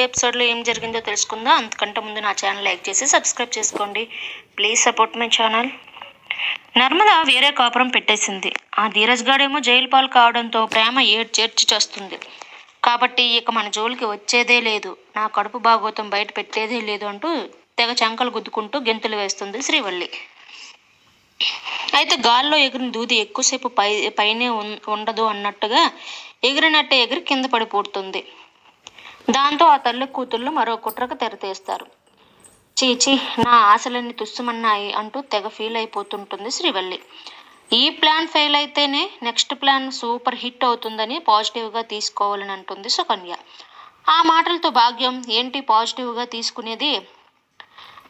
ఎపిసోడ్లో ఏం జరిగిందో తెలుసుకుందాం. అంతకంటే ముందు నా ఛానల్ లైక్ చేసి సబ్స్క్రైబ్ చేసుకోండి. Please support my channel. Narmada వేరే కాపురం పెట్టేసింది. ఆ ధీరజ్ గాడేమో జైలు పాలు కావడంతో ప్రేమ ఏడ్చేర్చి చేస్తుంది. కాబట్టి ఇక మన జోలికి వచ్చేదే లేదు, నా కడుపు భాగోతం బయట పెట్టేదే లేదు అంటూ తెగ చంకలు గుద్దుకుంటూ గెంతులు వేస్తుంది శ్రీవల్లి. అయితే గాల్లో ఎగిరిన దూది ఎక్కువసేపు పైనే ఉండదు అన్నట్టుగా ఎగిరినట్టే ఎగిరి కింద పడిపోతుంది. దాంతో ఆ తల్లి కూతుళ్ళు మరో కుట్రకు తెరతీస్తారు. చీచి, నా ఆశలన్నీ తుస్సుమన్నాయి అంటూ తెగ ఫీల్ అయిపోతుంటుంది శ్రీవల్లి. ఈ ప్లాన్ ఫెయిల్ అయితేనే నెక్స్ట్ ప్లాన్ సూపర్ హిట్ అవుతుందని పాజిటివ్గా తీసుకోవాలని అంటుంది సుకన్య. ఆ మాటలతో భాగ్యం, ఏంటి పాజిటివ్గా తీసుకునేది?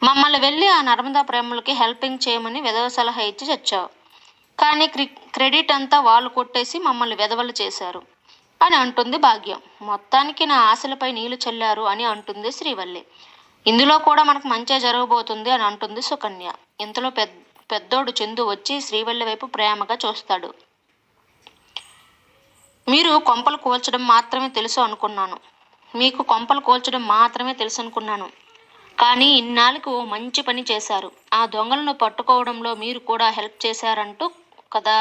మమ్మల్ని వెళ్ళి ఆ నర్మదా ప్రేమలకి హెల్పింగ్ చేయమని వెధవ సలహా ఇచ్చి చచ్చావు, కానీ క్రెడిట్ అంతా వాళ్ళు కొట్టేసి మమ్మల్ని వెధవలు చేశారు అని అంటుంది భాగ్యం. మొత్తానికి నా ఆశలపై నీళ్లు చల్లారు అని అంటుంది శ్రీవల్లి. ఇందులో కూడా మనకు మంచే జరగబోతుంది అని అంటుంది సుకన్య. ఇంతలో పెద్దోడు చందు వచ్చి శ్రీవల్లి వైపు ప్రేమగా చూస్తాడు. మీరు కొంపలు కూల్చడం మాత్రమే తెలుసు అనుకున్నాను, మీకు కొంపలు కూల్చడం మాత్రమే తెలుసు అనుకున్నాను, కానీ ఇన్నాళ్ళకు ఓ మంచి పని చేశారు. ఆ దొంగలను పట్టుకోవడంలో మీరు కూడా హెల్ప్ చేశారంటూ కదా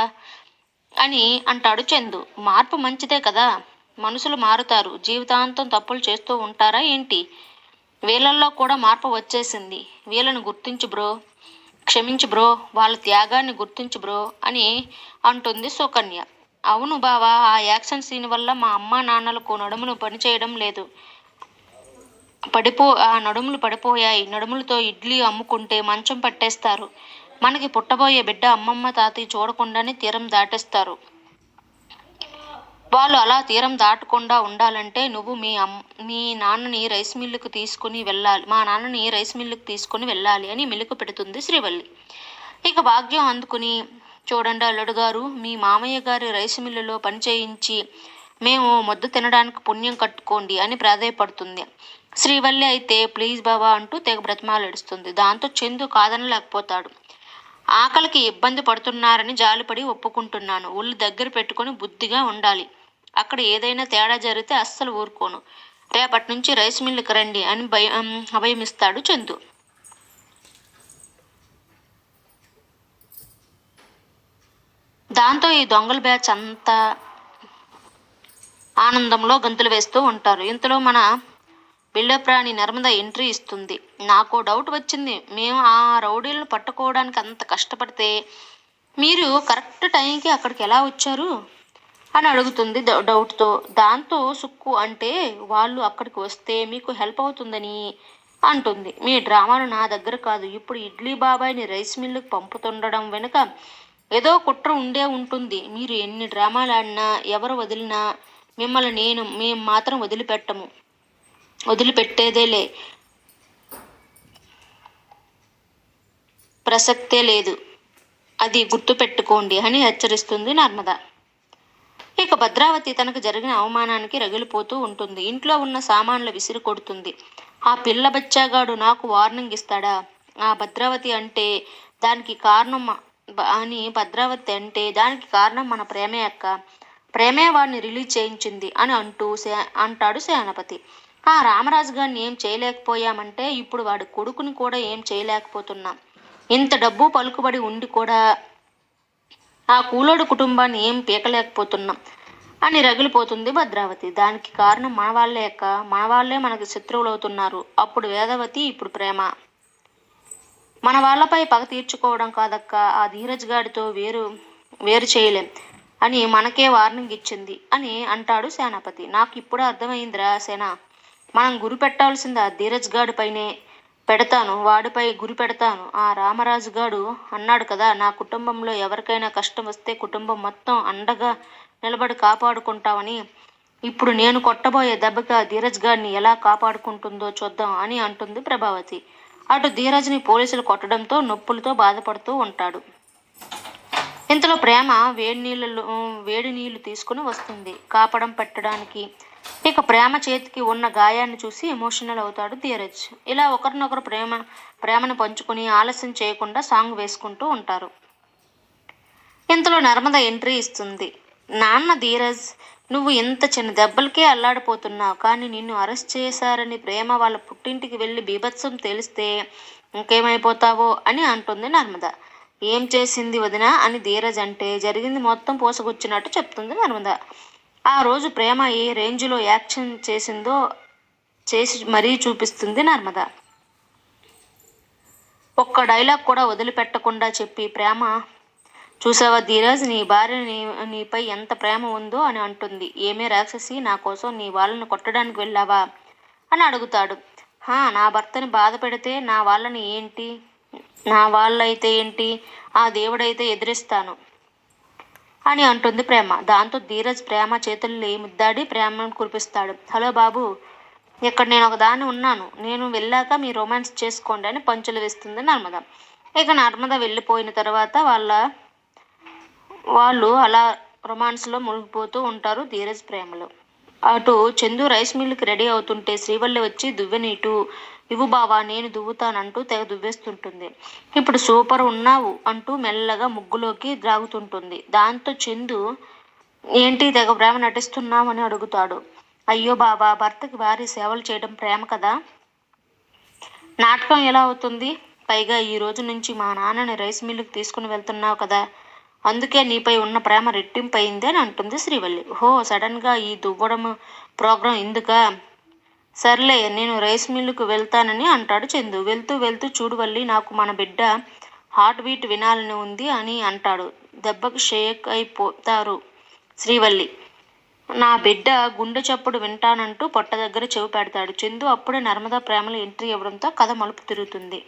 అని అంటాడు చందు. మార్పు మంచిదే కదా, మనుషులు మారుతారు, జీవితాంతం తప్పులు చేస్తూ ఉంటారా ఏంటి? వీళ్ళల్లో కూడా మార్పు వచ్చేసింది. వీళ్ళని గుర్తించు బ్రో, క్షమించు బ్రో, వాళ్ళ త్యాగాన్ని గుర్తించు బ్రో అని అంటుంది సుకన్య. అవును బావా, ఆ యాక్షన్ సీన్ వల్ల మా అమ్మ నాన్నలకు నడుములు పనిచేయడం లేదు, ఆ నడుములు పడిపోయాయి. నడుములతో ఇడ్లీ అమ్ముకుంటే మంచం పట్టేస్తారు. మనకి పుట్టబోయే బిడ్డ అమ్మమ్మ తాతయ్య చూడకుండానే తీరం దాటేస్తారు. వాళ్ళు అలా తీరం దాటకుండా ఉండాలంటే నువ్వు మీ నాన్నని రైస్ మిల్లుకు తీసుకుని వెళ్ళాలి, మా నాన్నని రైస్ మిల్లుకు తీసుకుని వెళ్ళాలి అని మెలుకు పెడుతుంది శ్రీవల్లి. ఇక భాగ్యం అందుకుని, చూడండి అల్లుడు గారు, మీ మామయ్య గారి రైస్ మిల్లులో పని చేయించి మేము ముద్ద తినడానికి పుణ్యం కట్టుకోండి అని ప్రాధాయపడుతుంది. శ్రీవల్లి అయితే ప్లీజ్ బాబా అంటూ తెగ బ్రతిమాలెడుస్తుంది. దాంతో చందు కాదనలేకపోతాడు. ఆకలికి ఇబ్బంది పడుతున్నారని జాలిపడి ఒప్పుకుంటున్నాను, ఒళ్ళు దగ్గర పెట్టుకొని బుద్ధిగా ఉండాలి, అక్కడ ఏదైనా తేడా జరిగితే అస్సలు ఊరుకోను, రేపటి నుంచి రైస్ మిల్లుకి రండి అని అభయమిస్తాడు చందు. దాంతో ఈ దొంగల బ్యాచ్ అంతా ఆనందంలో గంతులు వేస్తూ ఉంటారు. ఇంతలో మన బిళ్ళప్రాణి నర్మద ఎంట్రీ ఇస్తుంది. నాకు డౌట్ వచ్చింది, మేము ఆ రౌడీలను పట్టుకోవడానికి అంత కష్టపడితే మీరు కరెక్ట్ టైంకి అక్కడికి ఎలా వచ్చారు అని అడుగుతుంది డౌట్తో. దాంతో సుక్కు అంటే వాళ్ళు అక్కడికి వస్తే మీకు హెల్ప్ అవుతుందని అంటుంది. మీ డ్రామాలు నా దగ్గర కాదు, ఇప్పుడు ఇడ్లీ బాబాయ్ని రైస్ మిల్లుకి పంపుతుండడం వెనుక ఏదో కుట్ర ఉండే ఉంటుంది. మీరు ఎన్ని డ్రామాలు ఆడినా ఎవరు వదిలినా మిమ్మల్ని మేము మాత్రం వదిలిపెట్టేదేలే, ప్రసక్తే లేదు, అది గుర్తు పెట్టుకోండి అని హెచ్చరిస్తుంది నర్మద. ఇక భద్రావతి తనకు జరిగిన అవమానానికి రగిలిపోతూ ఉంటుంది. ఇంట్లో ఉన్న సామాన్లు విసిరి కొడుతుంది. ఆ పిల్ల బచ్చాగాడు నాకు వార్నింగ్ ఇస్తాడా? ఆ భద్రావతి అంటే దానికి కారణం భద్రావతి అంటే దానికి కారణం మన ప్రేమే అక్క, ప్రేమే వాడిని రిలీజ్ చేయించింది అని అంటాడు సేనాపతి. ఆ రామరాజు గారిని ఏం చేయలేకపోయామంటే ఇప్పుడు వాడి కొడుకుని కూడా ఏం చేయలేకపోతున్నాం. ఇంత డబ్బు పలుకుబడి ఉండి కూడా ఆ కూలోడు కుటుంబాన్ని ఏం పీకలేకపోతున్నాం అని రగిలిపోతుంది భద్రావతి. దానికి కారణం మన వాళ్ళే అక్క, మన వాళ్ళే మనకి శత్రువులు అవుతున్నారు. అప్పుడు వేదవతి, ఇప్పుడు ప్రేమ. మన వాళ్ళపై పగ తీర్చుకోవడం కాదక్క, ఆ ధీరజ్ గాడితో వేరు చేయలేం అని మనకే వార్నింగ్ ఇచ్చింది అని అంటాడు సేనాపతి. నాకు ఇప్పుడు అర్థమైందిరా సేనా, మనం గురి పెట్టాల్సింది ఆ ధీరజ్ గాడి పైనే పెడతాను, వాడిపై గురి పెడతాను. ఆ రామరాజు గాడు అన్నాడు కదా, నా కుటుంబంలో ఎవరికైనా కష్టం వస్తే కుటుంబం మొత్తం అండగా నిలబడి కాపాడుకుంటామని. ఇప్పుడు నేను కొట్టబోయే దెబ్బకి ఆ ధీరజ్ గాడిని ఎలా కాపాడుకుంటుందో చూద్దాం అని అంటుంది ప్రభావతి. అటు ధీరజ్ని పోలీసులు కొట్టడంతో నొప్పులతో బాధపడుతూ ఉంటాడు. ఇంతలో ప్రేమ వేడి నీళ్లు తీసుకుని వస్తుంది కాపడం పెట్టడానికి. ఇక ప్రేమ చేతికి ఉన్న గాయాన్ని చూసి ఎమోషనల్ అవుతాడు ధీరజ్. ఇలా ఒకరినొకరు ప్రేమను పంచుకుని ఆలస్యం చేయకుండా సాంగ్ వేసుకుంటూ ఉంటారు. ఇంతలో నర్మద ఎంట్రీ ఇస్తుంది. నాన్న ధీరజ్, నువ్వు ఇంత చిన్న దెబ్బలకే అల్లాడిపోతున్నావు, కానీ నిన్ను అరెస్ట్ చేశారని ప్రేమ వాళ్ళ పుట్టింటికి వెళ్ళి బీభత్సం తెలిస్తే ఇంకేమైపోతావో అని అంటుంది నర్మద. ఏం చేసింది వదిన అని ధీరజ్ అంటే జరిగింది మొత్తం పోసగుచ్చినట్టు చెప్తుంది నర్మద. ఆ రోజు ప్రేమ ఏ రేంజ్లో యాక్షన్ చేసిందో చేసి మరీ చూపిస్తుంది నర్మద. ఒక్క డైలాగ్ కూడా వదిలిపెట్టకుండా చెప్పి ప్రేమ, చూసావా ధీరజ్, నీ భార్య నీపై ఎంత ప్రేమ ఉందో అని అంటుంది. ఏమే రాక్షసి, నా కోసం నీ వాళ్ళని కొట్టడానికి వెళ్ళావా అని అడుగుతాడు. నా భర్తని బాధ పెడితే నా వాళ్ళని ఏంటి, నా వాళ్ళైతే ఏంటి, ఆ దేవుడైతే ఎదిరిస్తాను అని అంటుంది ప్రేమ. దాంతో ధీరజ్ ప్రేమ చేతుల్లో ముద్దాడి ప్రేమను కురిపిస్తాడు. హలో బాబు, ఇక్కడ నేను ఒక దాన్ని ఉన్నాను, నేను వెళ్ళాక మీ రొమాన్స్ చేసుకోండి అని పంచులు వేస్తుంది నర్మద. ఇక నర్మద వెళ్ళిపోయిన తర్వాత వాళ్ళు అలా రొమాన్స్లో మునిగిపోతూ ఉంటారు ధీరజ్ ప్రేమలో. అటు చందు రైస్ మిల్లుకి రెడీ అవుతుంటే శ్రీవల్లి వచ్చి దువ్వెనీటు ఇవ్వు బావా, నేను దువ్వుతానంటూ తెగ దువ్వేస్తుంటుంది. ఇప్పుడు సూపర్ ఉన్నావు అంటూ మెల్లగా ముగ్గులోకి ద్రాగుతుంటుంది. దాంతో చందు, ఏంటి తెగ ప్రేమ నటిస్తున్నావు అని అడుగుతాడు. అయ్యో బాబా, భర్తకి భార్య సేవలు చేయడం ప్రేమ కదా, నాటకం ఎలా అవుతుంది? పైగా ఈ రోజు నుంచి మా నాన్నని రైస్ మిల్లుకి తీసుకుని వెళ్తున్నావు కదా, అందుకే నీపై ఉన్న ప్రేమ రెట్టింపయింది అని అంటుంది శ్రీవల్లి. సడన్గా ఈ దువ్వడం ప్రోగ్రాం ఎందుకా? సర్లే, నేను రైస్ మిల్లుకు వెళ్తానని అంటాడు చందు. వెళ్తూ వెళ్తూ చూడు వల్లి, నాకు మన బిడ్డ హార్ట్ బీట్ వినాలని ఉంది అని అంటాడు. దెబ్బకు షేక్ అయిపోతారు శ్రీవల్లి. నా బిడ్డ గుండె చప్పుడు వింటానంటూ పొట్ట దగ్గర చెవి పెడతాడు చందు. అప్పుడే నర్మదా ప్రేమలో ఎంట్రీ ఇవ్వడంతో కథ మలుపు తిరుగుతుంది.